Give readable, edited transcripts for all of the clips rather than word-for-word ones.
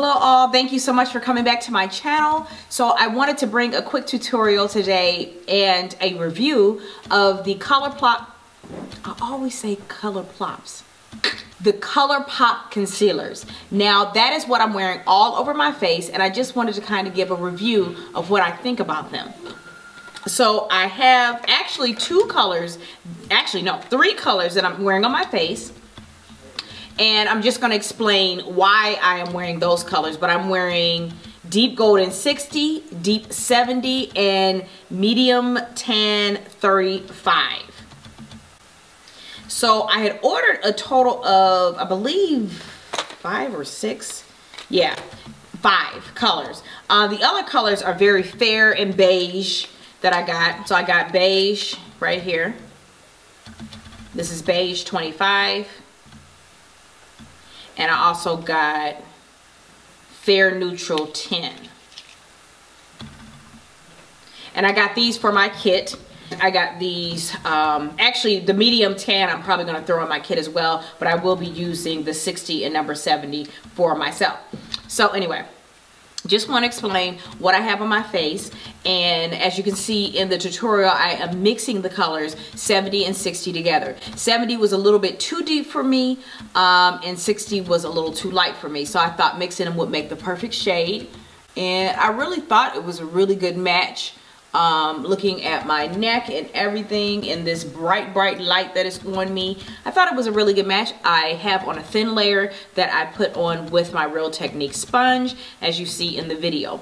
Hello all, thank you so much for coming back to my channel. So I wanted to bring a quick tutorial today and a review of the Colourpop, I always say Colourpops, the Colourpop concealers. Now that is what I'm wearing all over my face, and I just wanted to kind of give a review of what I think about them. So I have actually three colors that I'm wearing on my face. And I'm just going to explain why I am wearing those colors. But I'm wearing deep golden 60, deep 70, and medium tan 35. So I had ordered a total of, I believe, 5 or 6. Yeah, 5 colors. The other colors are very fair and beige that I got. So I got beige right here. This is beige 25. And I also got fair neutral 10. And I got these for my kit. I got these, actually the medium tan I'm probably gonna throw in my kit as well, but I will be using the 60 and number 70 for myself. So anyway, just want to explain what I have on my face. And as you can see in the tutorial, I am mixing the colors 70 and 60 together. 70 was a little bit too deep for me, and 60 was a little too light for me. So I thought mixing them would make the perfect shade. And I really thought it was a really good match. Looking at my neck and everything in this bright light that is on me, I thought it was a really good match. I have on a thin layer that I put on with my Real Technique sponge, as you see in the video.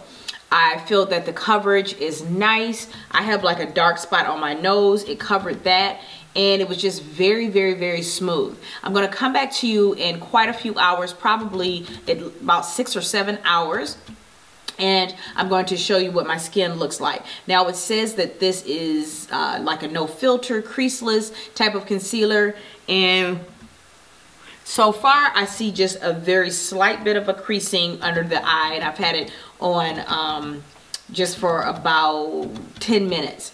I feel that the coverage is nice. I have like a dark spot on my nose. It covered that, and it was just very smooth. I'm going to come back to you in quite a few hours, probably about 6 or 7 hours. And I'm going to show you what my skin looks like. Now it says that this is like a no filter, creaseless type of concealer. And so far I see just a very slight bit of a creasing under the eye. And I've had it on just for about 10 minutes.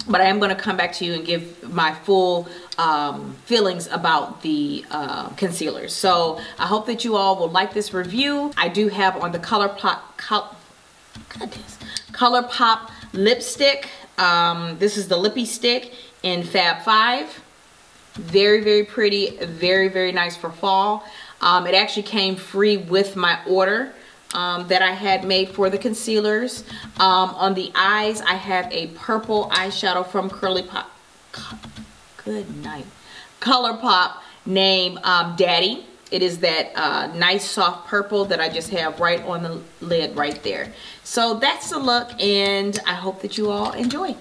But I am going to come back to you and give my full feelings about the concealers. So I hope that you all will like this review. I do have on the Colourpop lipstick. This is the Lippy Stick in Fab 5. Very pretty, very nice for fall. It actually came free with my order that I had made for the concealers. On the eyes, I have a purple eyeshadow from Colourpop. Good night. Colourpop named Daddy. It is that nice soft purple that I just have right on the lid right there. So that's the look, and I hope that you all enjoy.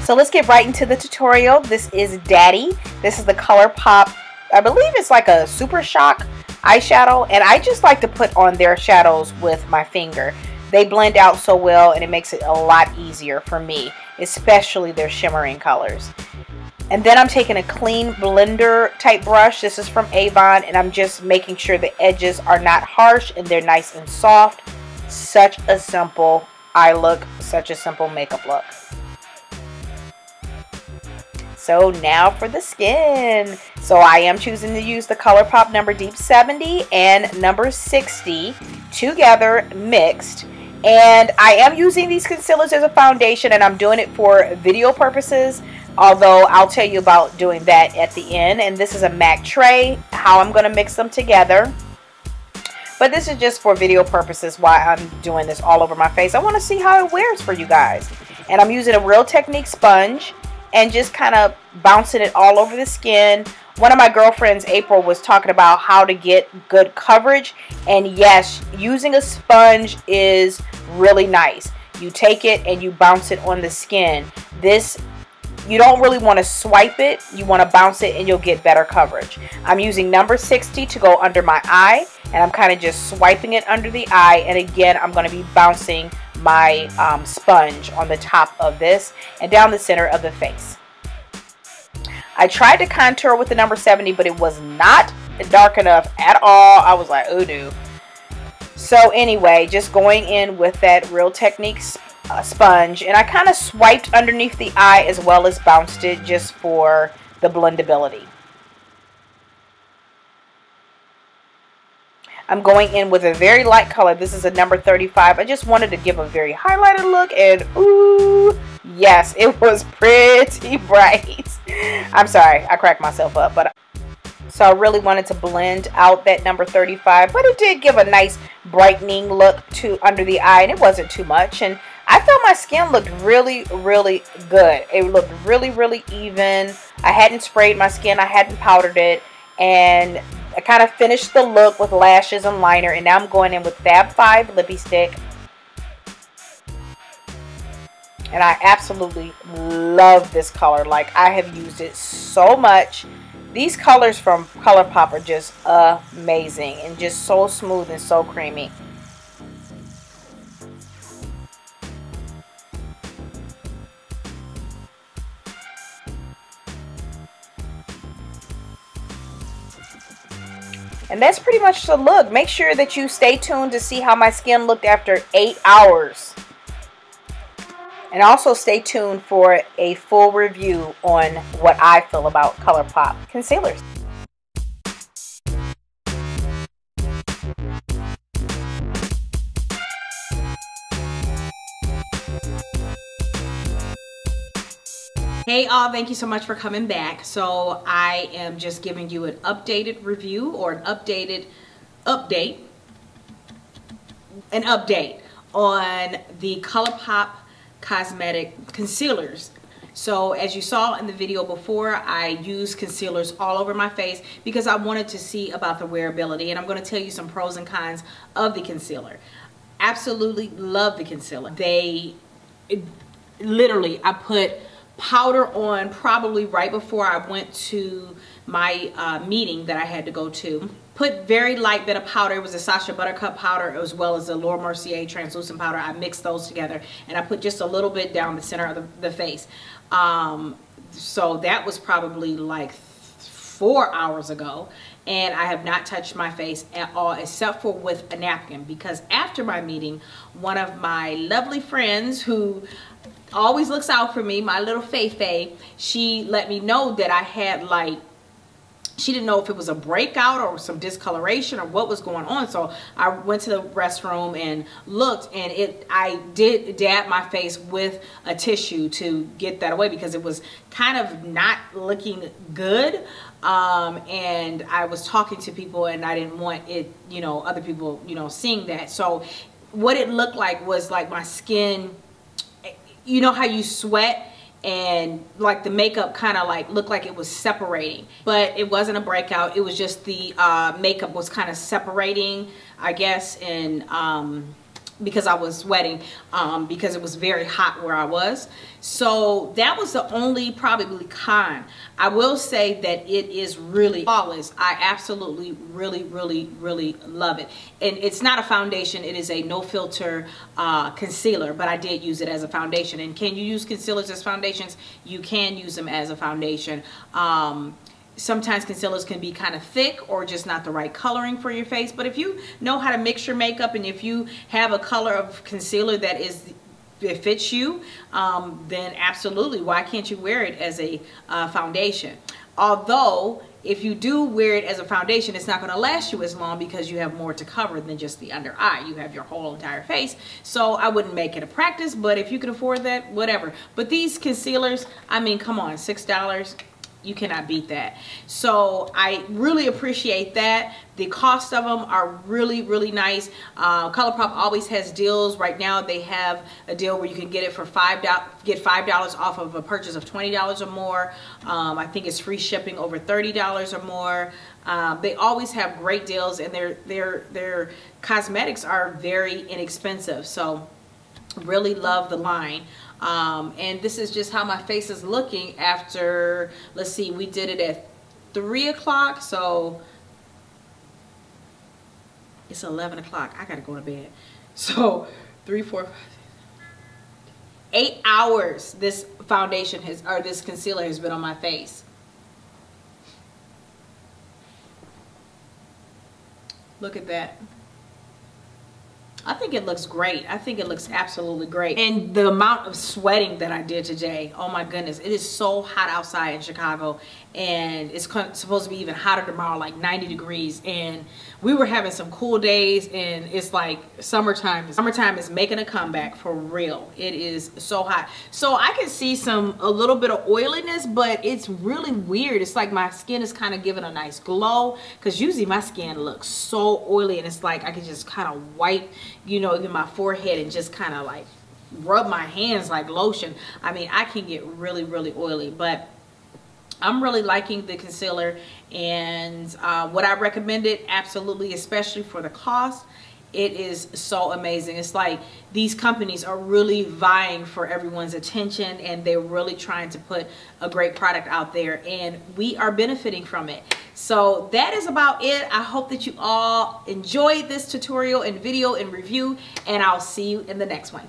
So let's get right into the tutorial. This is Daddy. This is the Colourpop, I believe it's like a Super Shock eyeshadow, and I just like to put on their shadows with my finger. They blend out so well, and it makes it a lot easier for me, especially their shimmering colors. And then I'm taking a clean blender type brush. This is from Avon, and I'm just making sure the edges are not harsh and they're nice and soft. Such a simple eye look, such a simple makeup look. So now for the skin. So I am choosing to use the Colourpop number Deep 70 and number 60 together mixed. And I am using these concealers as a foundation, and I'm doing it for video purposes, although I'll tell you about doing that at the end. And this is a MAC tray, how I'm going to mix them together. But this is just for video purposes why I'm doing this all over my face. I want to see how it wears for you guys. And I'm using a Real Technique sponge and just kind of bouncing it all over the skin. One of my girlfriends, April, was talking about how to get good coverage. And yes, using a sponge is really nice. You take it and you bounce it on the skin. This, you don't really want to swipe it. You want to bounce it and you'll get better coverage. I'm using number 60 to go under my eye. And I'm kind of just swiping it under the eye. And again, I'm going to be bouncing my sponge on the top of this and down the center of the face. I tried to contour with the number 70, but it was not dark enough at all. I was like, oh no. So anyway, just going in with that Real Technique sponge, and I kind of swiped underneath the eye as well as bounced it just for the blendability. I'm going in with a very light color. This is a number 35. I just wanted to give a very highlighted look, and ooh, yes, it was pretty bright. I'm sorry, I cracked myself up, but so I really wanted to blend out that number 35, but it did give a nice brightening look to under the eye, and it wasn't too much. And I felt my skin looked really, really good. It looked really, really even. I hadn't sprayed my skin, I hadn't powdered it, and I kind of finished the look with lashes and liner, and now I'm going in with Fab 5 lippy stick. And I absolutely love this color. Like, I have used it so much. These colors from Colourpop are just amazing and just so smooth and so creamy. And that's pretty much the look. Make sure that you stay tuned to see how my skin looked after 8 hours. And also stay tuned for a full review on what I feel about Colourpop concealers. Hey all, thank you so much for coming back. So I am just giving you an updated review, or an update on the Colourpop cosmetic concealers. So as you saw in the video before, I use concealers all over my face because I wanted to see about the wearability, and I'm going to tell you some pros and cons of the concealer. Absolutely love the concealer. Literally, I put powder on probably right before I went to my meeting that I had to go to. Put very light bit of powder. It was a Sacha Buttercup powder as well as a Laura Mercier translucent powder. I mixed those together, and I put just a little bit down the center of the face. So that was probably like 4 hours ago, and I have not touched my face at all except for with a napkin, because after my meeting, one of my lovely friends who always looks out for me, my little Faye, she let me know that I had, like, she didn't know if it was a breakout or some discoloration or what was going on. So I went to the restroom and looked, and I did dab my face with a tissue to get that away because it was kind of not looking good. And I was talking to people, and I didn't want it, you know, other people, you know, seeing that. So what it looked like was like my skin, you know how you sweat and like the makeup kind of like looked like it was separating, but it wasn't a breakout. It was just the makeup was kind of separating, I guess, and because I was sweating, because it was very hot where I was. So that was the only probably con. I will say that it is really flawless. I absolutely really love it. And it's not a foundation, it is a no filter concealer, but I did use it as a foundation. And can you use concealers as foundations? You can use them as a foundation. Sometimes concealers can be kind of thick or just not the right coloring for your face, but if you know how to mix your makeup, and if you have a color of concealer that it fits you, then absolutely, why can't you wear it as a foundation? Although if you do wear it as a foundation, it's not going to last you as long because you have more to cover than just the under eye. You have your whole entire face. So I wouldn't make it a practice, but if you can afford that, whatever. But these concealers, I mean, come on, $6. You cannot beat that. So I really appreciate that. The cost of them are really nice. Colourpop always has deals. Right now they have a deal where you can get it for $5 off of a purchase of $20 or more. I think it's free shipping over $30 or more. They always have great deals, and their cosmetics are very inexpensive. So really love the line. And this is just how my face is looking after, let's see, we did it at 3 o'clock, so it's 11 o'clock. I gotta go to bed. So 3, 4, 5, 8 hours this foundation has, or this concealer has been on my face. Look at that. I think it looks great. I think it looks absolutely great. And the amount of sweating that I did today, oh my goodness, it is so hot outside in Chicago, and it's supposed to be even hotter tomorrow, like 90 degrees. And we were having some cool days, and it's like summertime. Summertime is making a comeback for real. It is so hot. So I can see a little bit of oiliness, but it's really weird. It's like my skin is kind of giving a nice glow, because usually my skin looks so oily, and it's like I can just kind of wipe, you know, even my forehead and just kind of like rub my hands like lotion. I mean, I can get really, really oily, but I'm really liking the concealer, and would I recommend it? Absolutely, especially for the cost. It is so amazing. It's like these companies are really vying for everyone's attention, and they're really trying to put a great product out there, and we are benefiting from it. So that is about it. I hope that you all enjoyed this tutorial and video and review, and I'll see you in the next one.